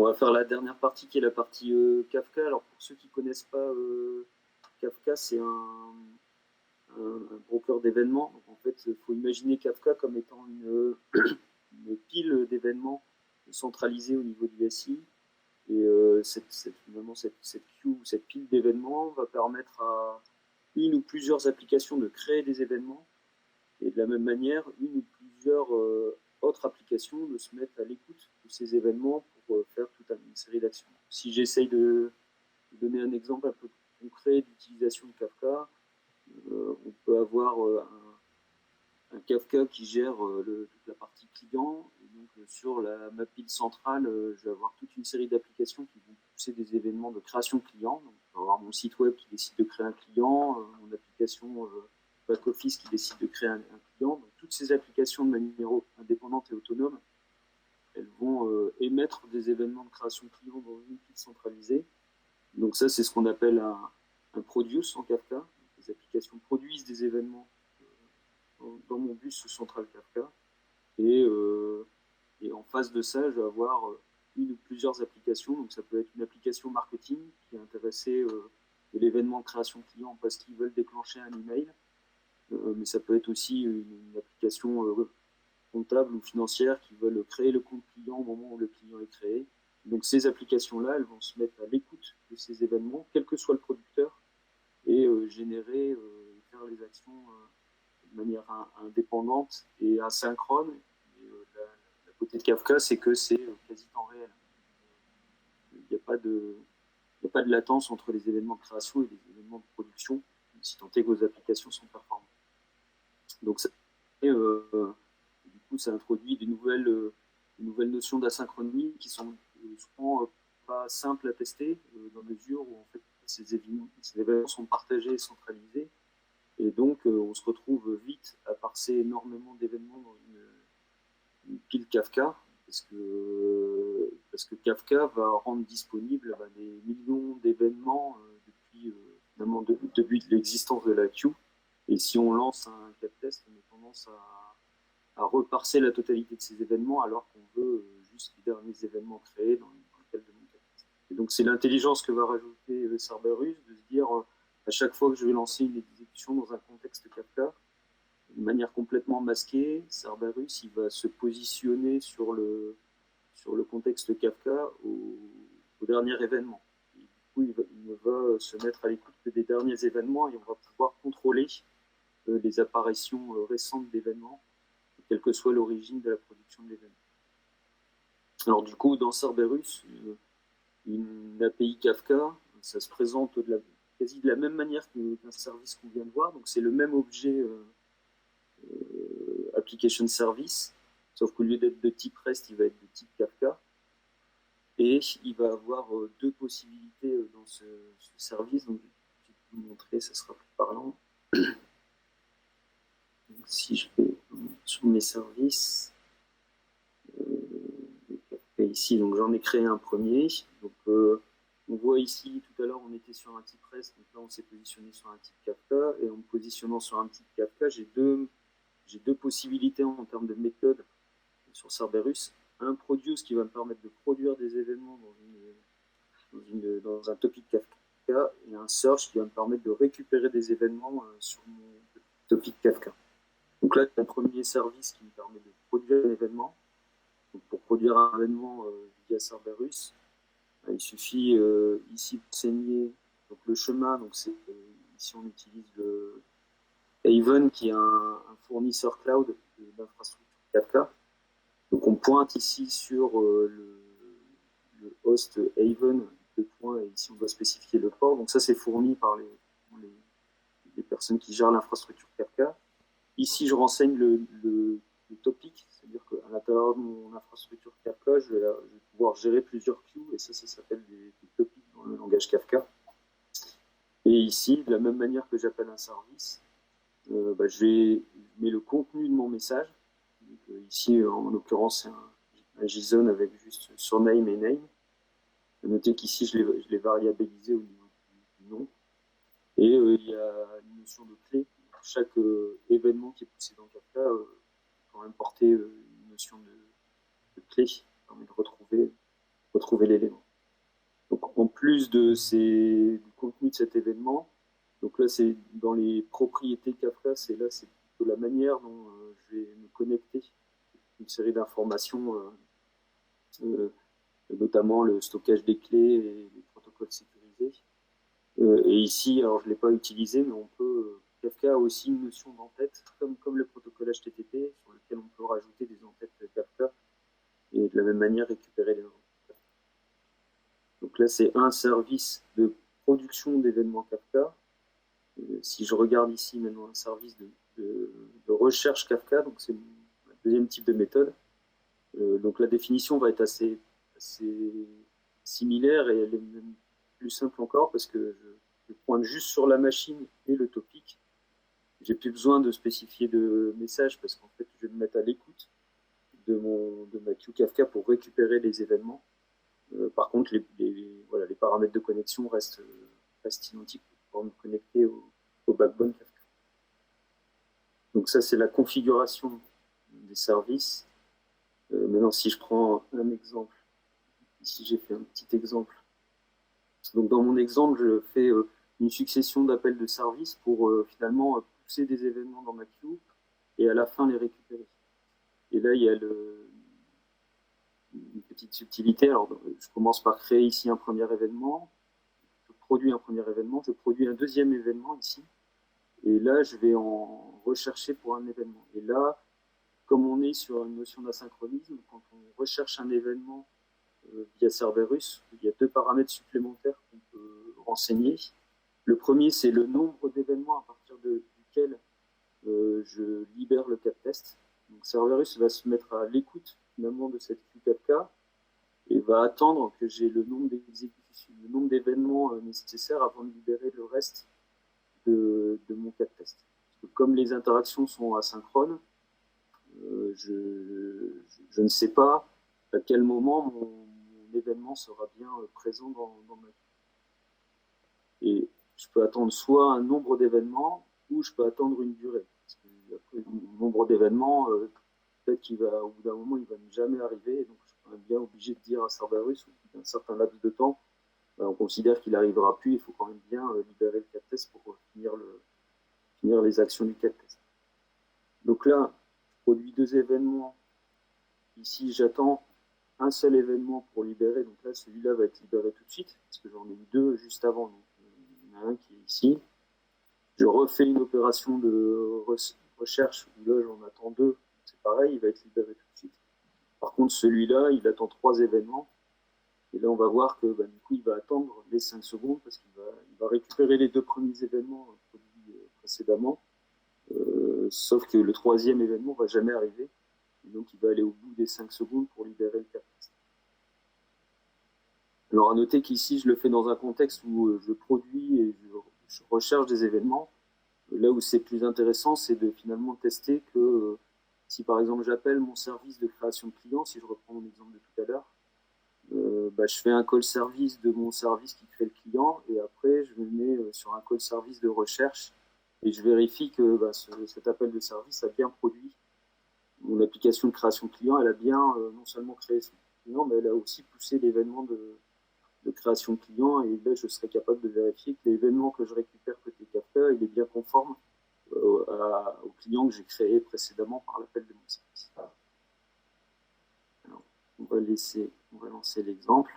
On va faire la dernière partie qui est la partie Kafka. Alors pour ceux qui ne connaissent pas Kafka, c'est un broker d'événements. Donc en fait, il faut imaginer Kafka comme étant une pile d'événements centralisée au niveau du SI. Et finalement, cette queue, cette pile d'événements va permettre à une ou plusieurs applications de créer des événements. Et de la même manière, une ou plusieurs autres applications de se mettre à l'écoute de ces événements pour faire toute une série d'actions. Si j'essaye de donner un exemple un peu concret d'utilisation de Kafka, on peut avoir un Kafka qui gère toute la partie client. Et donc, sur ma pile centrale, je vais avoir toute une série d'applications qui vont pousser des événements de création client. Donc, je vais avoir mon site web qui décide de créer un client, mon application back-office qui décide de créer un client. Donc, toutes ces applications de manière indépendante et autonome, elles vont émettre des événements de création client dans une pile centralisée. Donc ça, c'est ce qu'on appelle un produce en Kafka. Donc, les applications produisent des événements dans mon bus central Kafka. Et en face de ça, je vais avoir une ou plusieurs applications. Donc ça peut être une application marketing qui est intéressée de l'événement de création client parce qu'ils veulent déclencher un email. Mais ça peut être aussi une application comptable ou financière qui veulent créer le compte client au moment où le client est créé. Donc ces applications-là, elles vont se mettre à l'écoute de ces événements, quel que soit le producteur, et générer, faire les actions de manière indépendante et asynchrone. Et, la beauté de Kafka, c'est que c'est quasi temps réel. Il n'y a pas de latence entre les événements de création et les événements de production, si tant est que vos applications sont performantes. Donc, du coup, ça introduit des nouvelles notions d'asynchronie qui sont souvent pas simples à tester, dans mesure où en fait, ces événements sont partagés et centralisés. Et donc, on se retrouve vite à parser énormément d'événements dans une pile Kafka, parce que Kafka va rendre disponible des millions d'événements depuis l'existence de la queue. Et si on lance un cap test, on a tendance à reparser la totalité de ces événements alors qu'on veut juste les derniers événements créés dans lequel de mon cap test. Et donc c'est l'intelligence que va rajouter Cerberus, de se dire à chaque fois que je vais lancer une exécution dans un contexte Kafka, de manière complètement masquée, Cerberus il va se positionner sur le contexte Kafka au dernier événement. Et du coup, il ne va se mettre à l'écoute que des derniers événements et on va pouvoir contrôler les apparitions récentes d'événements, quelle que soit l'origine de la production de l'événement. Alors du coup, dans Cerberus, une API Kafka, ça se présente quasi de la même manière qu'un service qu'on vient de voir. Donc c'est le même objet application service, sauf qu'au lieu d'être de type REST, il va être de type Kafka. Et il va avoir deux possibilités dans ce service. Donc, je vais vous montrer, ça sera plus parlant. Donc, si je vais sur mes services, ici, donc j'en ai créé un premier. Donc, on voit ici, tout à l'heure, on était sur un type REST. Donc là, on s'est positionné sur un type Kafka. Et en me positionnant sur un type Kafka, j'ai deux possibilités en termes de méthode sur Cerberus. Un produce qui va me permettre de produire des événements dans un topic Kafka et un search qui va me permettre de récupérer des événements sur mon topic Kafka. Donc là, c'est un premier service qui me permet de produire un événement. Donc pour produire un événement via Cerberus, il suffit ici d'enseigner donc le chemin. Donc ici on utilise le Haven qui est un fournisseur cloud d'infrastructure Kafka. Donc on pointe ici sur le host Haven, deux points, et ici on doit spécifier le port. Donc ça c'est fourni par les personnes qui gèrent l'infrastructure Kafka. Ici je renseigne le topic, c'est-à-dire qu'à l'intérieur de mon infrastructure Kafka, je vais pouvoir gérer plusieurs queues, et ça s'appelle des topics dans le langage Kafka. Et ici, de la même manière que j'appelle un service, je mets le contenu de mon message. Donc, ici, en l'occurrence, c'est un JSON avec juste surname et name. Notez qu'ici, je l'ai variabilisé au niveau du nom. Et il y a une notion de clé. Chaque événement qui est poussé dans Kafka quand même porter une notion de clé qui permet de retrouver retrouver l'élément. Donc, en plus du contenu de cet événement, donc là, c'est dans les propriétés Kafka, c'est plutôt la manière dont je vais me connecter une série d'informations, notamment le stockage des clés et les protocoles sécurisés. Et ici, alors je ne l'ai pas utilisé, mais Kafka a aussi une notion d'entête, comme le protocole HTTP, sur lequel on peut rajouter des entêtes Kafka et de la même manière récupérer les entêtes. Donc là, c'est un service de production d'événements Kafka. Si je regarde ici maintenant un service de recherche Kafka, donc c'est le deuxième type de méthode. Donc la définition va être assez similaire et elle est même plus simple encore parce que je pointe juste sur la machine et le topic. J'ai plus besoin de spécifier de message parce qu'en fait, je vais me mettre à l'écoute de ma queue Kafka pour récupérer les événements. Par contre, les paramètres de connexion restent identiques pour pouvoir me connecter au backbone Kafka. Donc ça, c'est la configuration des services. Maintenant, si je prends un exemple, ici j'ai fait un petit exemple. Donc dans mon exemple, je fais une succession d'appels de services pour finalement pousser des événements dans ma queue et à la fin les récupérer. Et là, il y a une petite subtilité. Alors, je commence par créer ici un premier événement. Je produis un premier événement. Je produis un deuxième événement ici. Et là, je vais en rechercher pour un événement. Et là, comme on est sur une notion d'asynchronisme, quand on recherche un événement via Cerberus, il y a deux paramètres supplémentaires qu'on peut renseigner. Le premier, c'est le nombre d'événements à partir duquel je libère le cap test. Donc Cerberus va se mettre à l'écoute finalement de cette queue Kafka et va attendre que j'ai le nombre d'événements nécessaires avant de libérer le reste de mon cap test. Parce que comme les interactions sont asynchrones, je ne sais pas à quel moment mon événement sera bien présent dans ma queue. Et je peux attendre soit un nombre d'événements ou je peux attendre une durée. Parce que après, le nombre d'événements, peut-être qu'il va, au bout d'un moment, il va ne jamais arriver. Et donc, je suis quand même bien obligé de dire à Cerberus, au bout d'un certain laps de temps, on considère qu'il n'arrivera plus. Il faut quand même bien libérer le cap test pour finir les actions du cap test. Donc là, je produis deux événements. Ici, j'attends un seul événement pour libérer. Donc là, celui-là va être libéré tout de suite, parce que j'en ai eu deux juste avant. Donc, il y en a un qui est ici. Je refais une opération de recherche où là, j'en attends deux. C'est pareil, il va être libéré tout de suite. Par contre, celui-là, il attend trois événements. Et là, on va voir que du coup, il va attendre les 5 secondes parce qu'il va récupérer les deux premiers événements produits précédemment. Sauf que le troisième événement ne va jamais arriver. Et donc, il va aller au bout des 5 secondes pour libérer le cap test. Alors, à noter qu'ici, je le fais dans un contexte où je produis et je recherche des événements. Là où c'est plus intéressant, c'est de finalement tester que si par exemple j'appelle mon service de création de client, si je reprends mon exemple de tout à l'heure, je fais un call service de mon service qui crée le client et après je me mets sur un call service de recherche et je vérifie que cet appel de service a bien produit mon application de création de client. Elle a bien non seulement créé son client, mais elle a aussi poussé l'événement de création de client et là je serai capable de vérifier que l'événement que je récupère côté Kafka il est bien conforme au client que j'ai créé précédemment par l'appel de mon service. Alors, on va lancer l'exemple.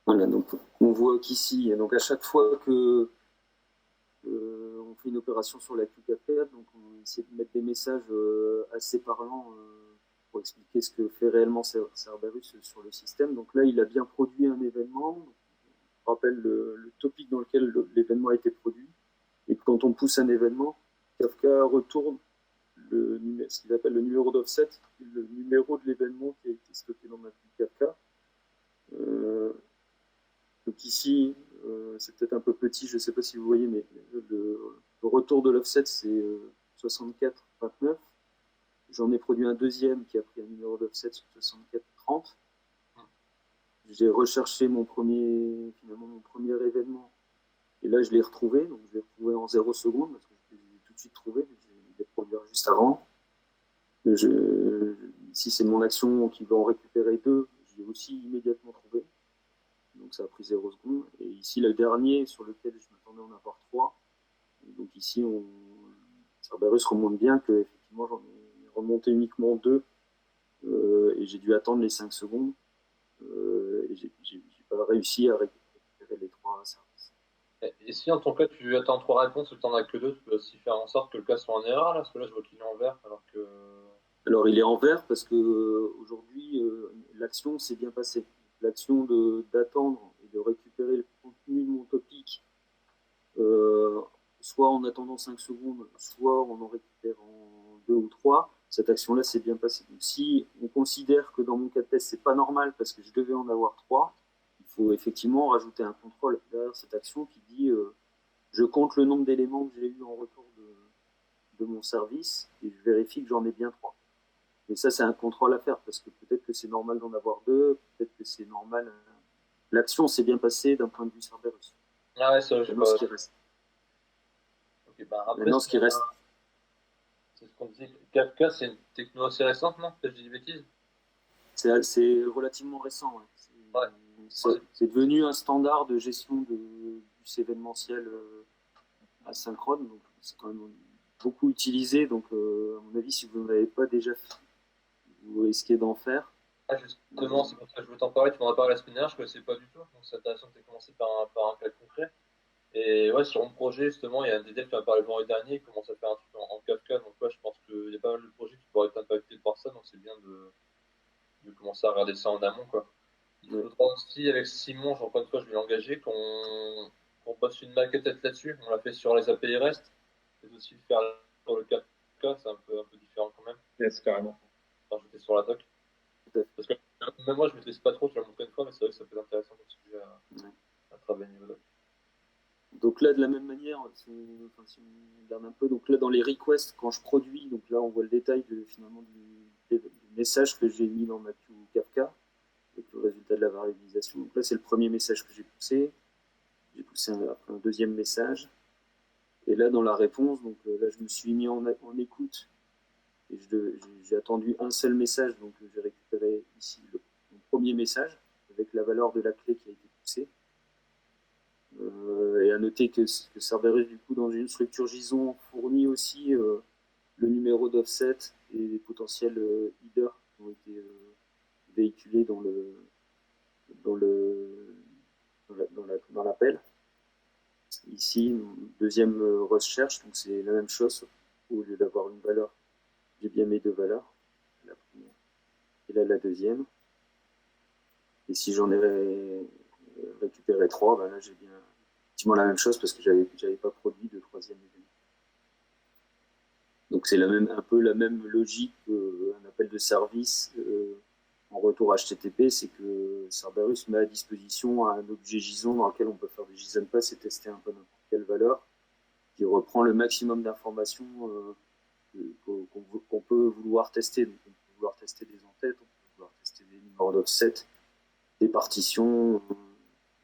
Voilà, donc on voit qu'ici, donc à chaque fois que on fait une opération sur la queue Kafka, donc on essaie de mettre des messages assez parlants pour expliquer ce que fait réellement Cerberus sur le système. Donc là, il a bien produit un événement. On rappelle le topic dans lequel l'événement a été produit. Et quand on pousse un événement, Kafka retourne ce qu'il appelle le numéro d'offset, le numéro de l'événement qui a été stocké dans ma queue Kafka. Donc ici, c'est peut-être un peu petit, je ne sais pas si vous voyez, mais le retour de l'offset, c'est 64,29. J'en ai produit un deuxième qui a pris un numéro d'offset sur 64,30. J'ai recherché mon premier événement. Et là, je l'ai retrouvé. Donc, je l'ai retrouvé en 0 secondes parce que je l'ai tout de suite trouvé. les produire juste avant. Si c'est mon action qui va en récupérer 2, je l'ai aussi immédiatement trouvé. Donc ça a pris 0 secondes. Et ici, le dernier sur lequel je m'attendais en avoir 3. Donc ici, Cerberus remonte bien que effectivement j'en ai remonté uniquement 2 et j'ai dû attendre les 5 secondes. Et j'ai pas réussi à récupérer les 3 services. Et si en ton cas tu attends 3 réponses et que tu n'en as que 2, tu peux aussi faire en sorte que le cas soit en erreur là, parce que là je vois qu'il est en vert alors que. Alors il est en vert parce que aujourd'hui l'action s'est bien passée. L'action d'attendre et de récupérer le contenu de mon topic, soit en attendant 5 secondes, soit en récupérant 2 ou 3, cette action-là s'est bien passée. Donc si on considère que dans mon cas de test, c'est pas normal parce que je devais en avoir 3, il faut effectivement rajouter un contrôle derrière cette action qui dit je compte le nombre d'éléments que j'ai eu en retour de mon service et je vérifie que j'en ai bien 3. Et ça, c'est un contrôle à faire parce que peut-être que c'est normal d'en avoir 2, peut-être que c'est normal. L'action s'est bien passée d'un point de vue Cerberus. Ah ouais, ça, je sais Maintenant, pas. ce qui reste. Ok, bah après, Maintenant, ce qui reste. c'est ce qu'on disait. Kafka, c'est une techno assez récente, non? Peut-être que je dis des bêtises. C'est relativement récent. Ouais. Ouais. C'est devenu un standard de gestion du événementiel asynchrone. Donc, c'est quand même beaucoup utilisé. Donc, à mon avis, si vous ne l'avez pas déjà fait, vous risquez d'en faire. Ah, justement, c'est pour ça que je voulais t'en parler. Tu m'en as parlé la semaine dernière, je ne connaissais pas du tout. Donc, c'est intéressant que tu aies commencé par un cas concret. Et ouais, sur mon projet, justement, il y a un des devs qui m'a parlé le vendredi dernier, il commence à faire un truc en Kafka. Donc, ouais, je pense qu'il y a pas mal de projets qui pourraient être impactés par ça. Donc, c'est bien de commencer à regarder ça en amont, quoi. Il Ouais. faudra aussi, avec Simon, encore une fois, je vais l'engager, qu'on bosse une maquette là-dessus. On l'a fait sur les API REST. C'est aussi le faire sur le Kafka, c'est un peu différent quand même. Yes, carrément. Rajouter sur la doc. Parce que même moi, je ne maîtrise pas trop, je l'ai montré une fois, mais c'est vrai que ça peut être intéressant comme sujet à travailler niveau doc. Donc là, de la même manière, si on regarde un peu, donc là dans les requests, quand je produis, donc là on voit le détail finalement du message que j'ai mis dans ma queue Kafka, avec le résultat de la variabilisation. Donc là c'est le premier message que j'ai poussé. J'ai poussé après un deuxième message. Et là dans la réponse, donc là je me suis mis en écoute et j'ai attendu un seul message, donc j'ai récupéré ici mon premier message avec la valeur de la clé qui a été poussée. Et à noter que Cerberus, du coup, dans une structure JSON, fournit aussi le numéro d'offset et les potentiels headers qui ont été véhiculés dans l'appel. Ici, deuxième recherche, donc c'est la même chose. Au lieu d'avoir une valeur, j'ai bien mes 2 valeurs. La première et là la deuxième. Et si j'en ai récupéré 3, ben là j'ai bien effectivement la même chose parce que j'avais pas produit de troisième événement. Donc c'est un peu la même logique qu'un appel de service en retour HTTP, c'est que Cerberus met à disposition un objet JSON dans lequel on peut faire des JSON pass et tester un peu n'importe quelle valeur, qui reprend le maximum d'informations qu'on peut vouloir tester. Donc on peut vouloir tester des entêtes, on peut vouloir tester des numéros d'offset, des partitions,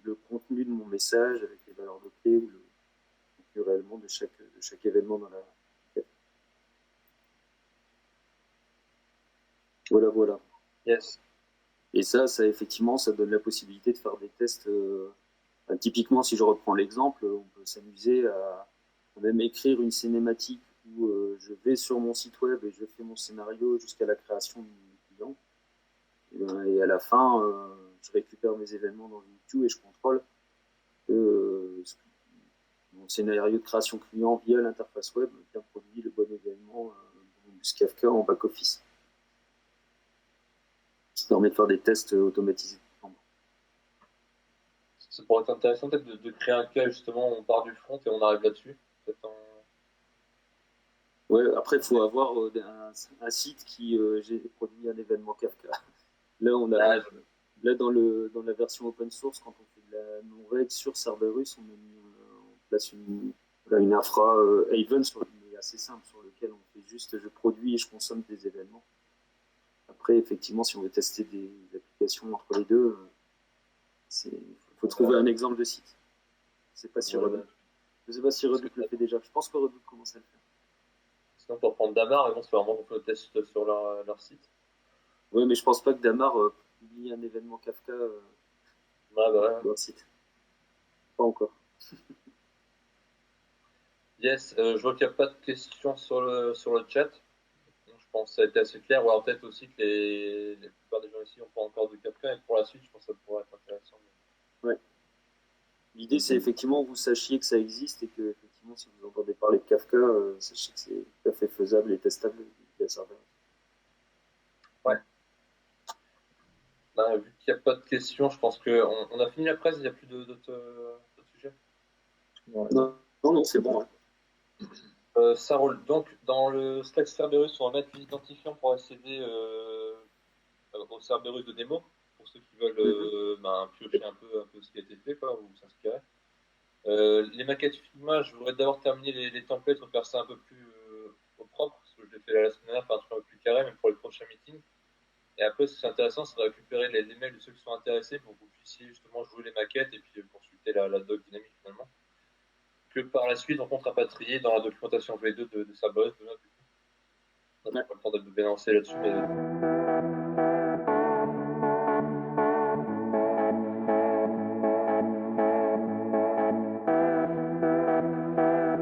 le contenu de mon message avec les valeurs de clé ou le contenu réellement de chaque événement dans la. Voilà. Yes. Et ça effectivement, ça donne la possibilité de faire des tests. Typiquement, si je reprends l'exemple, on peut s'amuser à même écrire une cinématique où je vais sur mon site web et je fais mon scénario jusqu'à la création de mon client. Et à la fin, je récupère mes événements dans une queue et je contrôle que mon scénario de création client via l'interface web bien produit le bon événement dans mon bus Kafka en back-office. Ça permet de faire des tests automatisés. Ça pourrait être intéressant peut-être de créer un cas justement où on part du front et on arrive là-dessus. Ouais, après, il faut avoir un site qui j'ai produit un événement Kafka. Là, là dans la version open source, quand on fait de la non-reg sur Cerberus, on a mis en place une infra Haven assez simple sur lequel on fait juste je produis et je consomme des événements. Après, effectivement, si on veut tester des applications entre les deux, il faut trouver un exemple de site. Je ne sais pas si Redux le fait déjà. Je pense que Redux commence à le faire. Sinon, pour prendre Damar, ils vont se faire vraiment le test sur leur site. Oui, mais je pense pas que Damar publie un événement Kafka Ouais, bah sur leur site. Pas encore. Yes, je vois qu'il n'y a pas de questions sur le chat. Donc, je pense que ça a été assez clair. Ou alors peut-être aussi que la plupart des gens ici n'ont pas encore de Kafka. Et pour la suite, je pense que ça pourrait être intéressant. Ouais. L'idée, c'est effectivement que vous sachiez que ça existe et que, effectivement, si vous entendez parler de Kafka, sachez que c'est tout à fait faisable et testable via serveur. Ouais. Bah, vu qu'il n'y a pas de questions, je pense qu'on a fini la presse. Il n'y a plus d'autres sujets. Non, c'est bon. Hein. Ça roule. Donc, dans le Slack Cerberus, on va mettre l'identifiant pour accéder au Cerberus de démo, pour ceux qui veulent piocher un peu ce qui a été fait, quoi, ou s'inspirer. Les maquettes Figma, je voudrais d'abord terminer les templates pour faire ça un peu plus au propre, parce que je l'ai fait la semaine dernière, faire un truc un peu plus carré, même pour les prochains meetings. Et après, ce qui est intéressant, c'est de récupérer les mails de ceux qui sont intéressés pour que vous puissiez justement jouer les maquettes et puis consulter la doc dynamique finalement. Que par la suite, on compte rapatrier dans la documentation V2 de Cerberus de notre. On n'a pas le temps de bien lancer là-dessus, mais